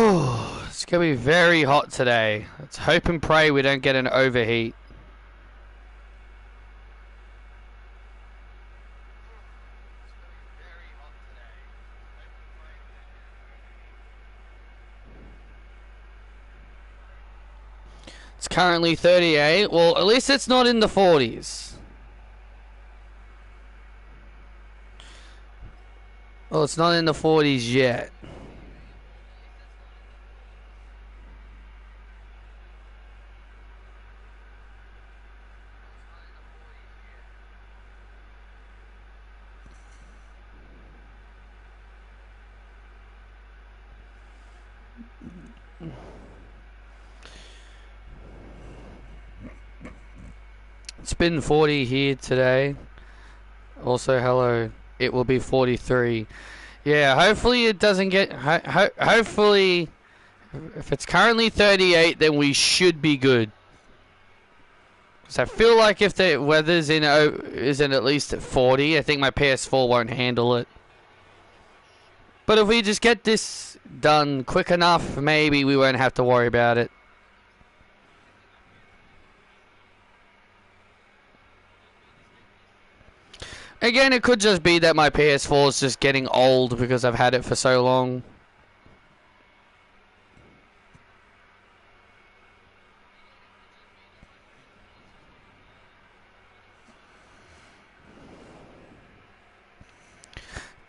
It's going to be very hot today. Let's hope and pray we don't get an overheat. It's currently 38. Well, at least it's not in the 40s. Well, it's not in the 40s yet. It's been 40 here today. Also, hello. It will be 43. Yeah, hopefully it doesn't get... hopefully, if it's currently 38, then we should be good. Because I feel like if the weather's isn't at least at 40, I think my PS4 won't handle it. But if we just get this done quick enough, maybe we won't have to worry about it. Again, it could just be that my PS4 is just getting old because I've had it for so long.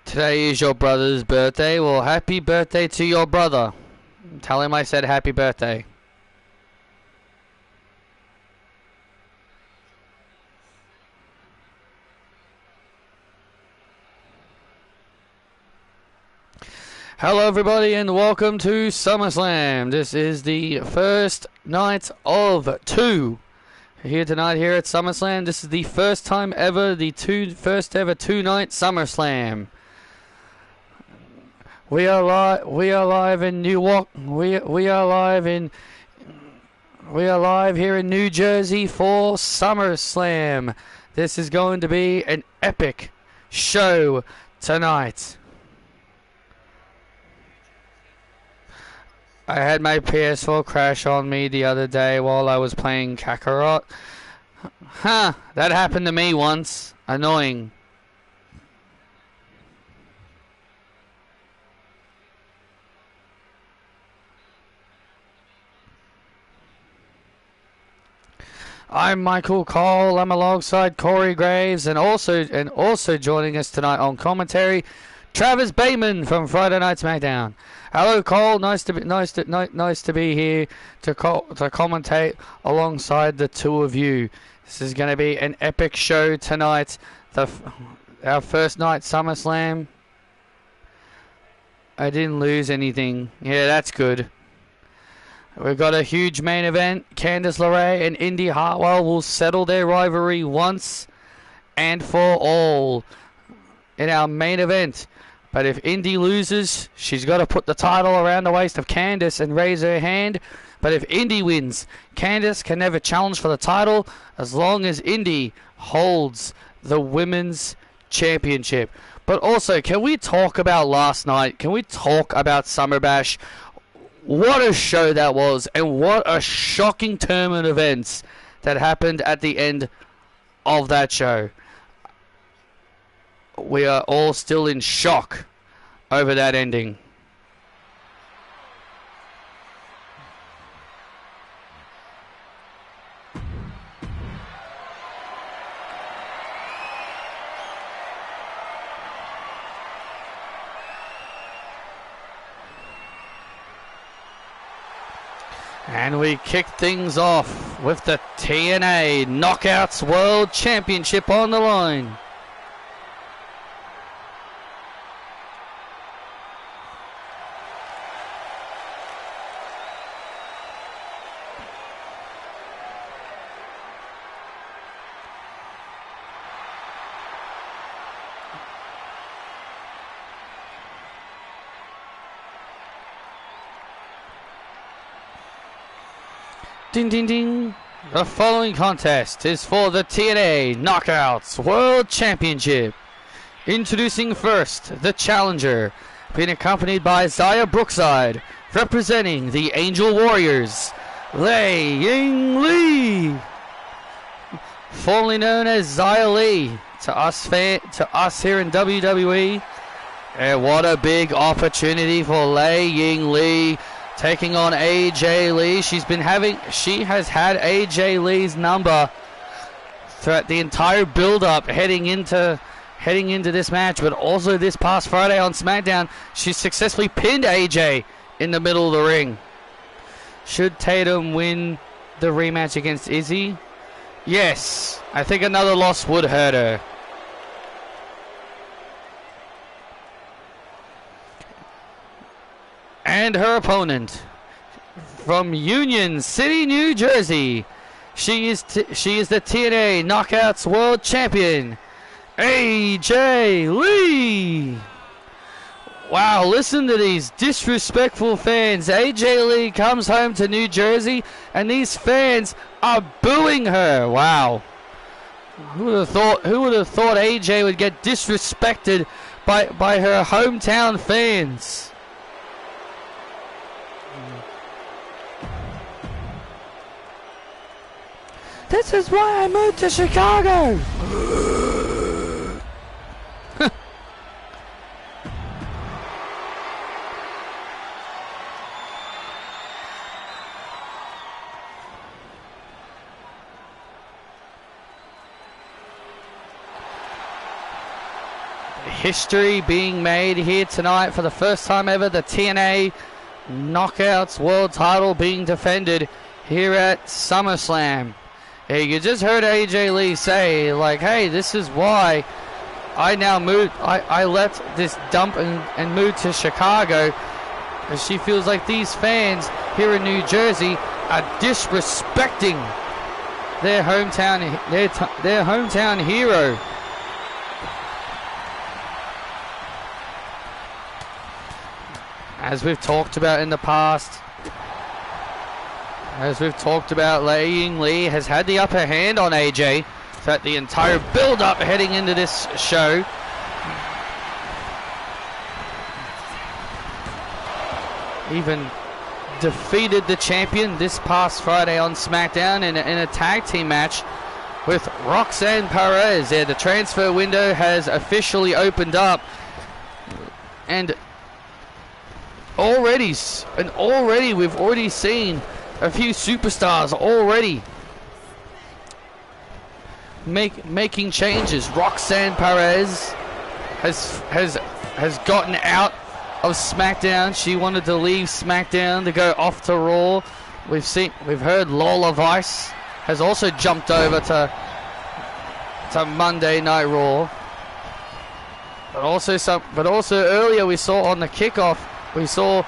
Today is your brother's birthday. Well, happy birthday to your brother. Tell him I said happy birthday. Hello everybody and welcome to Summerslam. This is the first night of 2 here tonight here at Summerslam. This is the first time ever, the first ever 2-night Summerslam. We are live in Newark. We are live here in New Jersey for SummerSlam. This is going to be an epic show tonight. I had my PS4 crash on me the other day while I was playing Kakarot. Huh, that happened to me once. Annoying. I'm Michael Cole. I'm alongside Corey Graves, and also joining us tonight on commentary, Travis Bayman from Friday Night SmackDown. Hello, Cole. Nice to be here to commentate alongside the two of you. This is going to be an epic show tonight. Our first night SummerSlam. I didn't lose anything. Yeah, that's good. We've got a huge main event. Candice LeRae and Indy Hartwell will settle their rivalry once and for all in our main event. But if Indy loses, she's got to put the title around the waist of Candice and raise her hand. But if Indy wins, Candice can never challenge for the title as long as Indy holds the women's championship. But also, can we talk about last night? Can we talk about Summer Bash? What a show that was, and what a shocking turn of events that happened at the end of that show. We are all still in shock over that ending. And we kick things off with the TNA Knockouts World Championship on the line. Ding ding ding. The following contest is for the TNA Knockouts World Championship. Introducing first, the challenger, being accompanied by Zaya Brookside, representing the Angel Warriors, Lei Ying Lee, formerly known as Xia Li to us here in WWE. And what a big opportunity for Lei Ying Lee, taking on AJ Lee. She has had AJ Lee's number throughout the entire build-up heading into this match, but also this past Friday on SmackDown, she successfully pinned AJ in the middle of the ring. Should Tatum win the rematch against Izzy? Yes, I think another loss would hurt her. And her opponent from Union City, New Jersey. She is the TNA Knockouts World Champion, AJ Lee. Wow, listen to these disrespectful fans. AJ Lee comes home to New Jersey and these fans are booing her. Wow. Who would have thought AJ would get disrespected by her hometown fans? This is why I moved to Chicago. History being made here tonight for the first time ever. The TNA Knockouts World Title being defended here at SummerSlam. Hey, you just heard AJ Lee say, like, hey, this is why I now moved. I left this dump and moved to Chicago. Because she feels like these fans here in New Jersey are disrespecting their hometown hero. As we've talked about in the past, Lei Ying Lee has had the upper hand on AJ throughout the entire build-up heading into this show. Even defeated the champion this past Friday on SmackDown in a tag team match with Roxanne Perez. Yeah, the transfer window has officially opened up, and already we've already seen a few superstars already making changes. Roxanne Perez has gotten out of SmackDown. She wanted to leave SmackDown to go off to Raw. We've heard Lola Vice has also jumped over to Monday Night Raw. But also earlier we saw on the kickoff we saw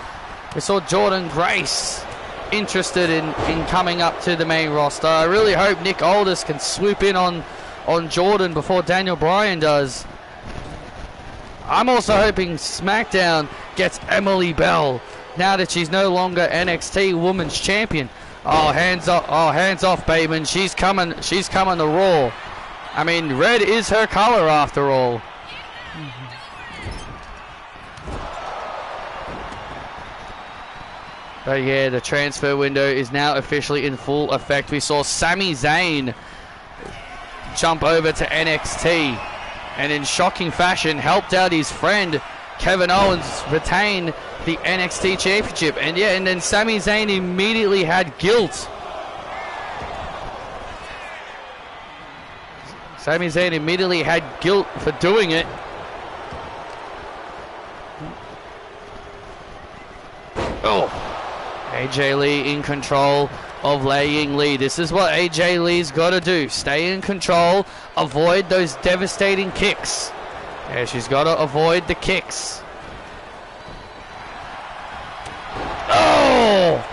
Jordan Grace interested in coming up to the main roster. I really hope Nick Aldis can swoop in on Jordan before Daniel Bryan does. I'm also hoping SmackDown gets Emily Bell now that she's no longer NXT Women's Champion. Oh, hands off, Bateman. She's coming to Raw. I mean, red is her color after all. But yeah, the transfer window is now officially in full effect. We saw Sami Zayn jump over to NXT and in shocking fashion helped out his friend Kevin Owens retain the NXT Championship. And yeah, and then Sami Zayn immediately had guilt. Sami Zayn immediately had guilt for doing it. Oh. AJ Lee in control of Lei Ying Lee. This is what AJ Lee's got to do. Stay in control. Avoid those devastating kicks. Yeah, she's got to avoid the kicks. Oh!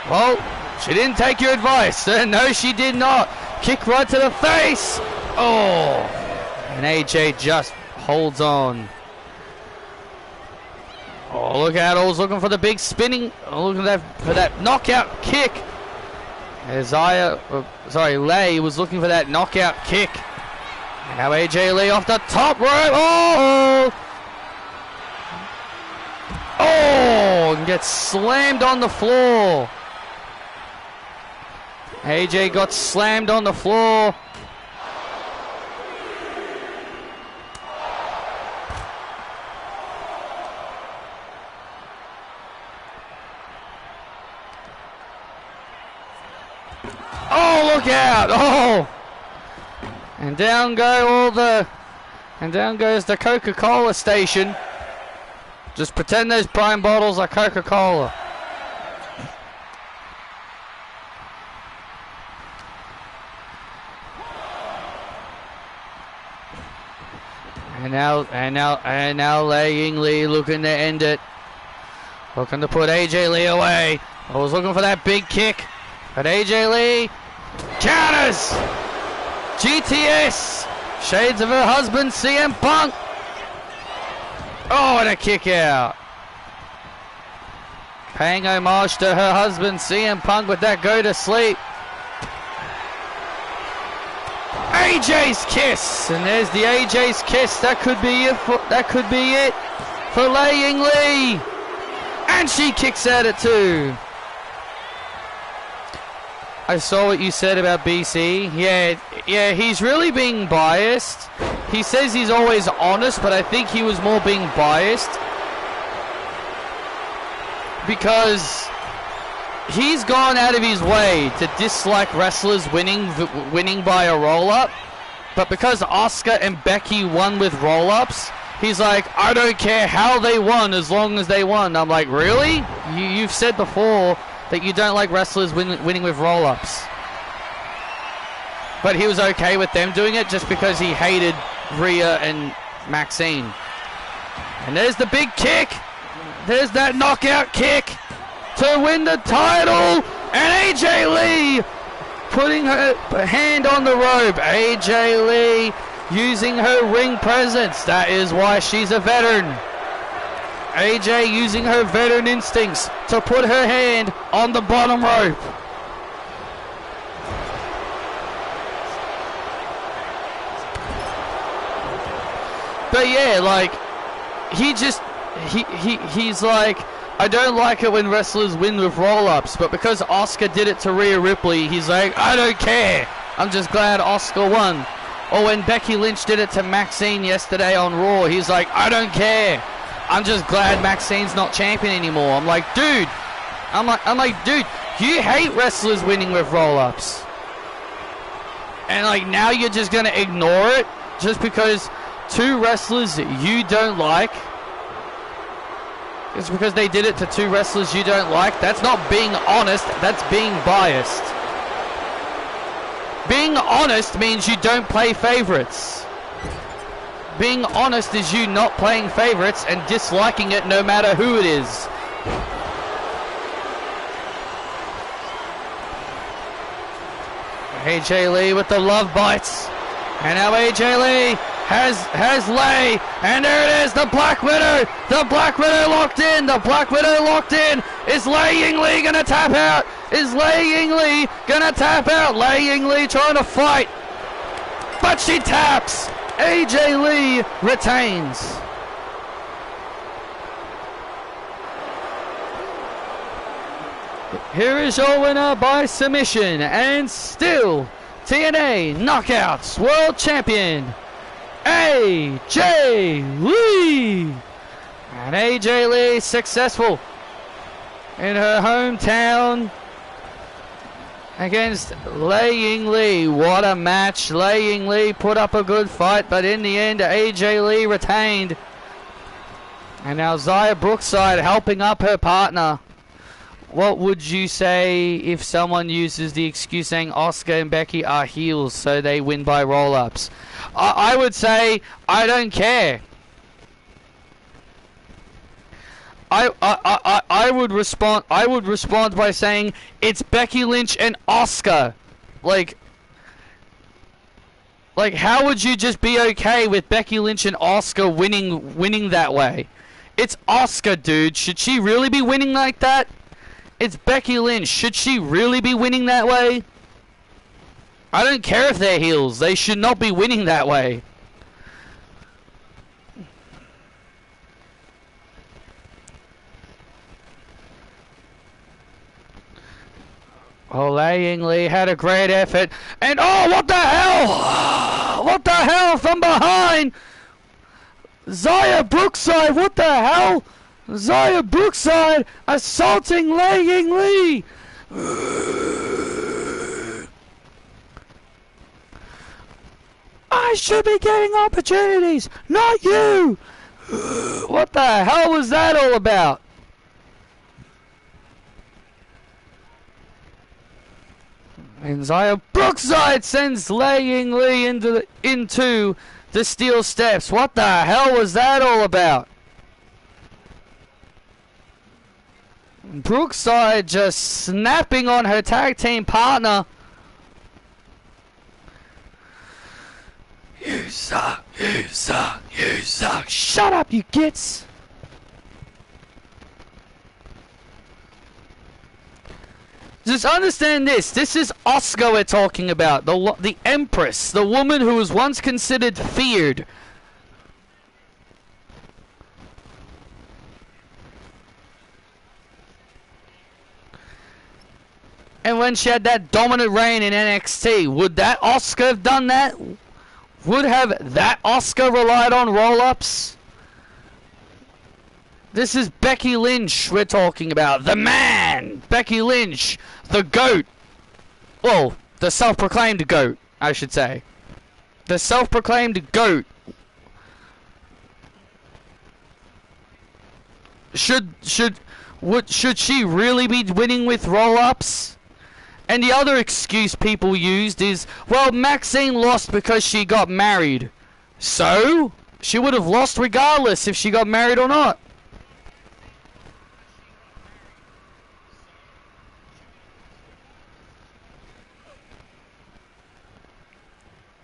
Well, she didn't take your advice. No, she did not. Kick right to the face. Oh! And AJ just holds on. Oh, look out. I was looking for the big spinning. Oh, looking for that knockout kick. Lei was looking for that knockout kick. And now AJ Lee off the top rope. Oh! Oh! Oh, and gets slammed on the floor. AJ got slammed on the floor. Oh, look out! Oh! And down goes the Coca-Cola station. Just pretend those prime bottles are Coca-Cola. And now Lei Yingli looking to end it. Looking to put AJ Lee away. I was looking for that big kick. But AJ Lee counters. GTS. Shades of her husband, CM Punk. Oh, and a kick out. Paying homage to her husband, CM Punk, with that go to sleep. AJ's kiss, and there's the AJ's kiss. That could be it for Lei Yingli, and she kicks out at 2. I saw what you said about BC. Yeah, he's really being biased. He says he's always honest, but I think he was more being biased because he's gone out of his way to dislike wrestlers winning by a roll-up, but because Asuka and Becky won with roll-ups, he's like, I don't care how they won as long as they won. I'm like, really? You've said before that you don't like wrestlers winning with roll-ups. But he was okay with them doing it just because he hated Rhea and Maxine. And there's the big kick. There's that knockout kick to win the title. And AJ Lee putting her hand on the rope. AJ Lee using her ring presence. That is why she's a veteran. AJ using her veteran instincts to put her hand on the bottom rope. But yeah, like, he's like, I don't like it when wrestlers win with roll-ups, but because Asuka did it to Rhea Ripley, he's like, I don't care. I'm just glad Asuka won. Or when Becky Lynch did it to Maxine yesterday on Raw, he's like, I don't care. I'm just glad Maxine's not champion anymore. I'm like, dude, you hate wrestlers winning with roll-ups. And like, now you're just gonna ignore it just because 2 wrestlers you don't like. It's because they did it to 2 wrestlers you don't like. That's not being honest, that's being biased. Being honest means you don't play favorites. Being honest is you not playing favorites and disliking it no matter who it is. AJ Lee with the love bites. And now AJ Lee has Lei. And there it is, the Black Widow. The Black Widow locked in. The Black Widow locked in. Is Lei Yingli going to tap out? Is Lei Yingli going to tap out? Lei Yingli trying to fight. But she taps. AJ Lee retains. Here is your winner by submission and still TNA Knockouts World Champion, AJ Lee. And AJ Lee successful in her hometown against Lei Yingli. What a match. Lei Yingli put up a good fight, but in the end AJ Lee retained. And now Xia Brookside helping up her partner. What would you say if someone uses the excuse saying Asuka and Becky are heels so they win by roll-ups? I would say I don't care. I would respond by saying it's Becky Lynch and Asuka. Like how would you just be okay with Becky Lynch and Asuka winning that way? It's Asuka, dude. Should she really be winning like that? It's Becky Lynch. Should she really be winning that way? I don't care if they're heels. They should not be winning that way. Laying Lee had a great effort. And oh, what the hell? What the hell from behind? Xia Brookside, what the hell? Xia Brookside assaulting Laying Lee. I should be getting opportunities, not you. What the hell was that all about? And Xia Brookside sends Laying Lee into the steel steps. What the hell was that all about? Brookside just snapping on her tag team partner. You suck, you suck, you suck. Shut up, you gits. Just understand this. This is Asuka we're talking about. The Empress. The woman who was once considered feared. And when she had that dominant reign in NXT, would that Asuka have done that? Would have that Asuka relied on roll-ups? This is Becky Lynch we're talking about. The man! Becky Lynch. The GOAT. Well, the self-proclaimed GOAT, I should say. The self-proclaimed GOAT. Should she really be winning with roll-ups? And the other excuse people used is, well, Maxine lost because she got married. So? She would have lost regardless if she got married or not.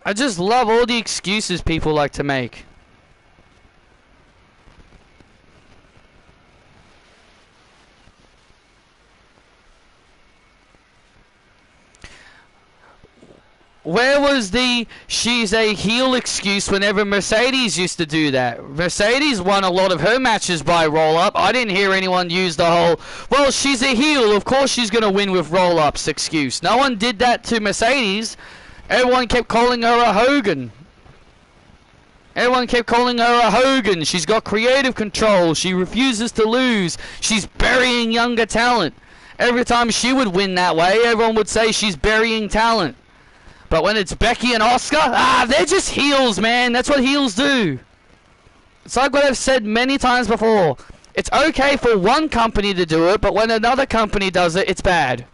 I just love all the excuses people like to make. Where was the she's a heel excuse whenever Mercedes used to do that? Mercedes won a lot of her matches by roll-up. I didn't hear anyone use the whole, well, she's a heel, of course she's going to win with roll-ups excuse. No one did that to Mercedes. Everyone kept calling her a Hogan. Everyone kept calling her a Hogan. She's got creative control. She refuses to lose. She's burying younger talent. Every time she would win that way, everyone would say she's burying talent. But when it's Becky and Asuka, they're just heels, man. That's what heels do. It's like what I've said many times before. It's okay for one company to do it, but when another company does it, it's bad.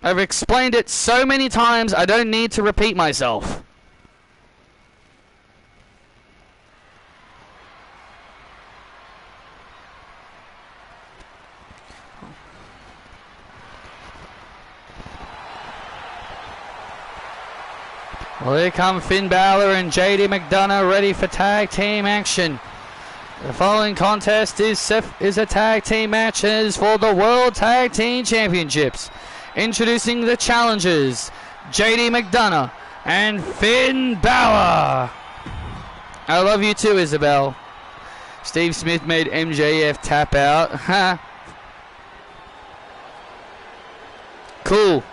I've explained it so many times, I don't need to repeat myself. Well, here come Finn Balor and JD McDonough ready for tag team action. The following contest is a tag team match and is for the World Tag Team Championships. Introducing the challengers, JD McDonough and Finn Balor. I love you too, Isabel. Steve Smith made MJF tap out. Ha. Cool.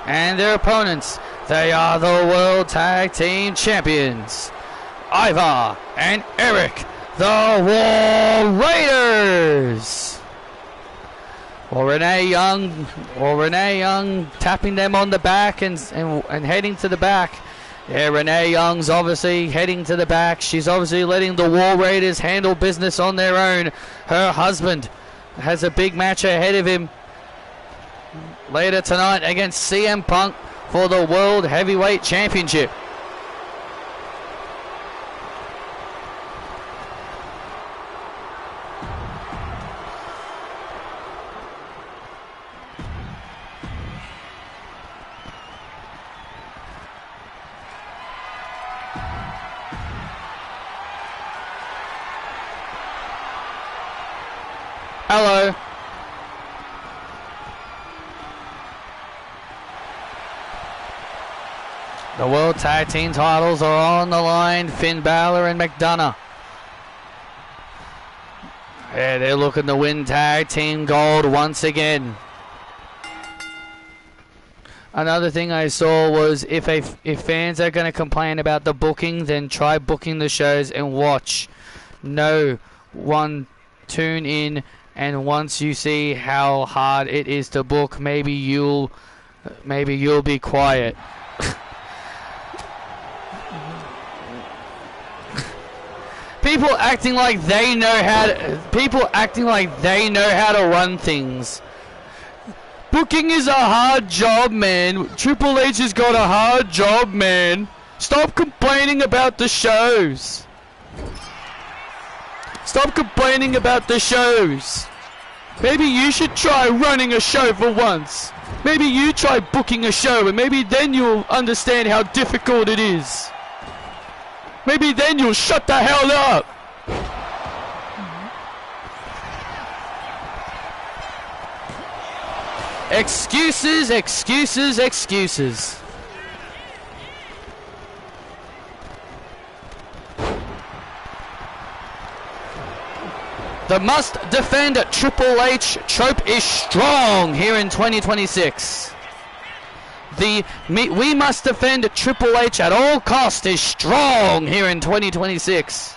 And their opponents, they are the World Tag Team Champions, Ivar and Eric, the War Raiders. Or Renee Young tapping them on the back and heading to the back. Yeah, Renee Young's obviously heading to the back. She's obviously letting the War Raiders handle business on their own. Her husband has a big match ahead of him later tonight against CM Punk for the World Heavyweight Championship. Hello. The World Tag Team titles are on the line. Finn Balor and McDonough. Yeah, they're looking to win Tag Team Gold once again. Another thing I saw was if fans are going to complain about the booking, then try booking the shows and watch. No one tune in, and once you see how hard it is to book, maybe you'll be quiet. People acting like they know how to run things. Booking is a hard job, man. Triple H has got a hard job, man. Stop complaining about the shows. Stop complaining about the shows. Maybe you should try running a show for once. Maybe you try booking a show, and maybe then you'll understand how difficult it is. Maybe then you'll shut the hell up. Excuses, excuses, excuses. The must defend Triple H trope is strong here in 2026. We must defend Triple H at all costs is strong here in 2026.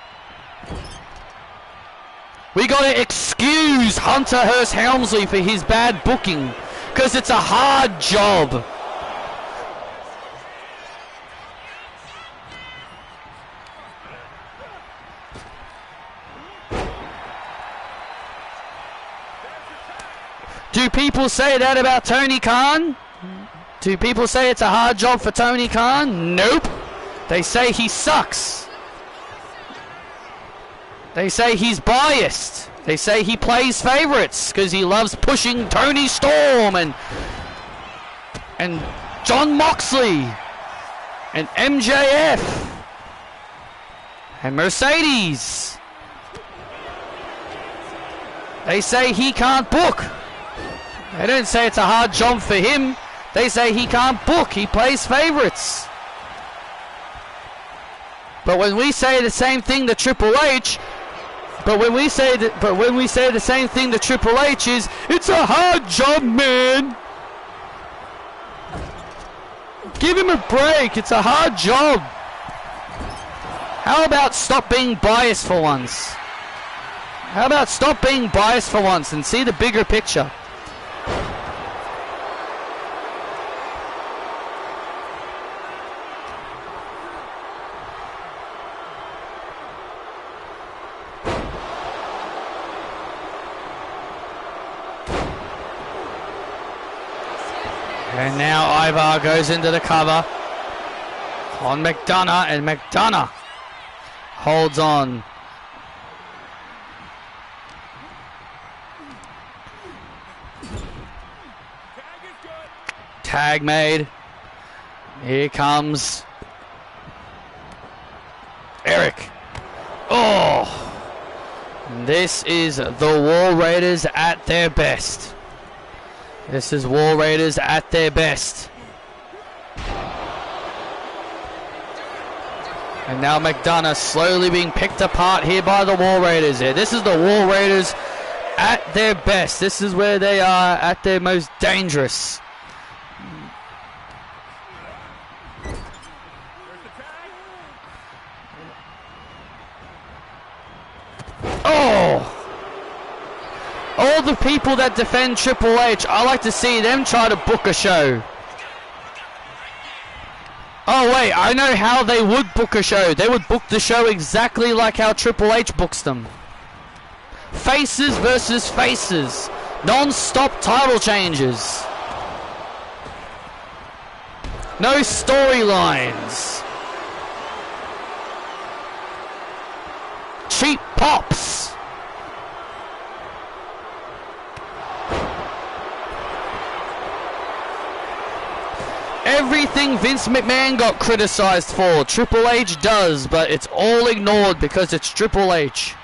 We gotta excuse Hunter Hearst Helmsley for his bad booking, because it's a hard job. Do people say that about Tony Khan? Do people say it's a hard job for Tony Khan? Nope. They say he sucks. They say he's biased. They say he plays favorites because he loves pushing Tony Storm and John Moxley and MJF and Mercedes. They say he can't book. They don't say it's a hard job for him. They say he can't book. He plays favorites. But when we say the same thing to Triple H, when we say the same thing to Triple H is, it's a hard job, man. Give him a break. It's a hard job. How about stop being biased for once? How about stop being biased for once and see the bigger picture? And now Ivar goes into the cover on McDonough, and McDonough holds on. Tag made. Here comes Eric. Oh! This is the War Raiders at their best. This is War Raiders at their best. And now McDonough slowly being picked apart here by the War Raiders here. This is the War Raiders at their best. This is where they are at their most dangerous. Oh! All the people that defend Triple H, I like to see them try to book a show. Oh wait, I know how they would book a show. They would book the show exactly like how Triple H books them. Faces versus faces. Non-stop title changes. No storylines. Cheap pops. Everything Vince McMahon got criticized for, Triple H does, but it's all ignored because it's Triple H.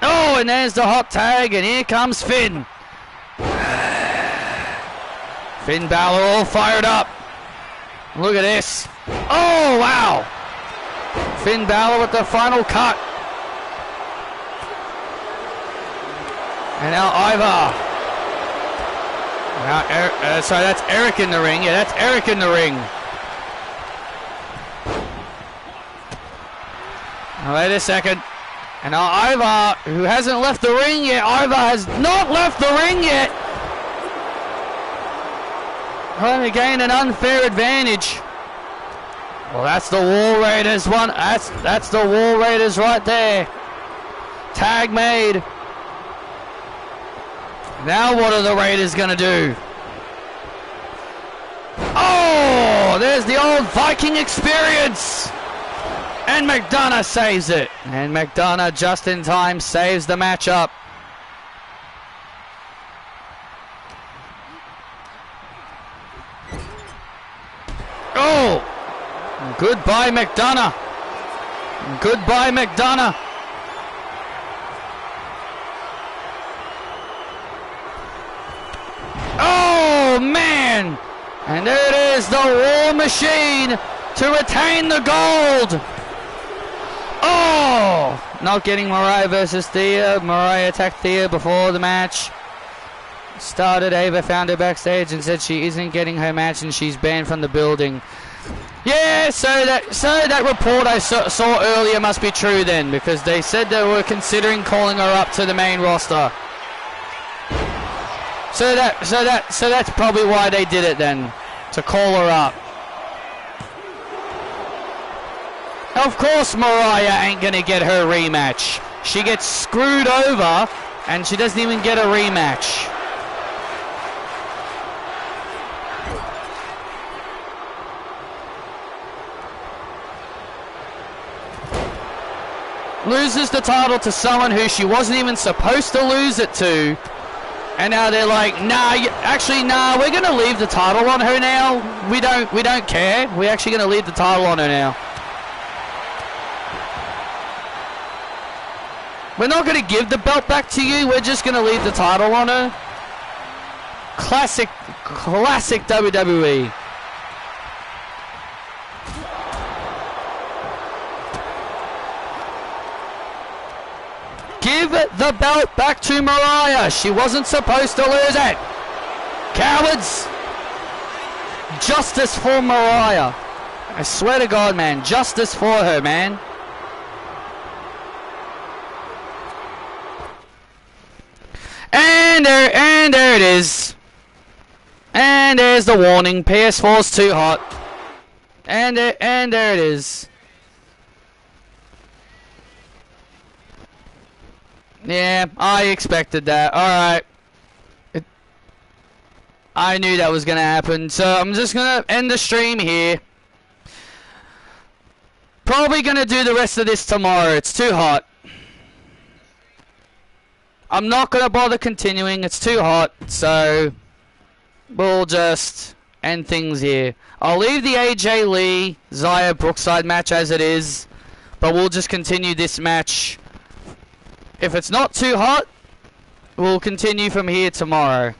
Oh, and there's the hot tag, and here comes Finn. Finn Balor all fired up. Look at this. Oh, wow. Finn Balor with the final cut. And now Ivar. Now, sorry, that's Eric in the ring. Yeah, that's Eric in the ring. Now, wait a second. And now Ivar, who hasn't left the ring yet. Ivar has not left the ring yet. Trying to gain an unfair advantage. Well, that's the War Raiders one. That's the War Raiders right there. Tag made. Now what are the Raiders going to do? Oh, there's the old Viking experience. And McDonough saves it. And McDonough just in time saves the matchup. Oh! Goodbye, McDonough. Goodbye, McDonough. Oh, man! And there it is, the War Machine to retain the gold. Oh! Not getting Mariah versus Thea. Mariah attacked Thea before the match. Started, Ava found her backstage and said she isn't getting her match and she's banned from the building. Yeah, so that report I saw earlier must be true then, because they said they were considering calling her up to the main roster. So that's probably why they did it then, to call her up. Of course Mariah ain't gonna get her rematch. She gets screwed over and she doesn't even get a rematch. Loses the title to someone who she wasn't even supposed to lose it to. And now they're like, nah, we're gonna leave the title on her now. We don't care. We're actually gonna leave the title on her now. We're not gonna give the belt back to you. We're just gonna leave the title on her. Classic WWE. Give the belt back to Mariah. She wasn't supposed to lose it. Cowards. Justice for Mariah. I swear to God, man. Justice for her, man. And there it is. And there's the warning. PS4's too hot. And there it is. Yeah, I expected that. Alright. I knew that was going to happen. So I'm just going to end the stream here. Probably going to do the rest of this tomorrow. It's too hot. I'm not going to bother continuing. It's too hot. So we'll just end things here. I'll leave the AJ Lee, Zaya Brookside match as it is. But we'll just continue this match. If it's not too hot, we'll continue from here tomorrow.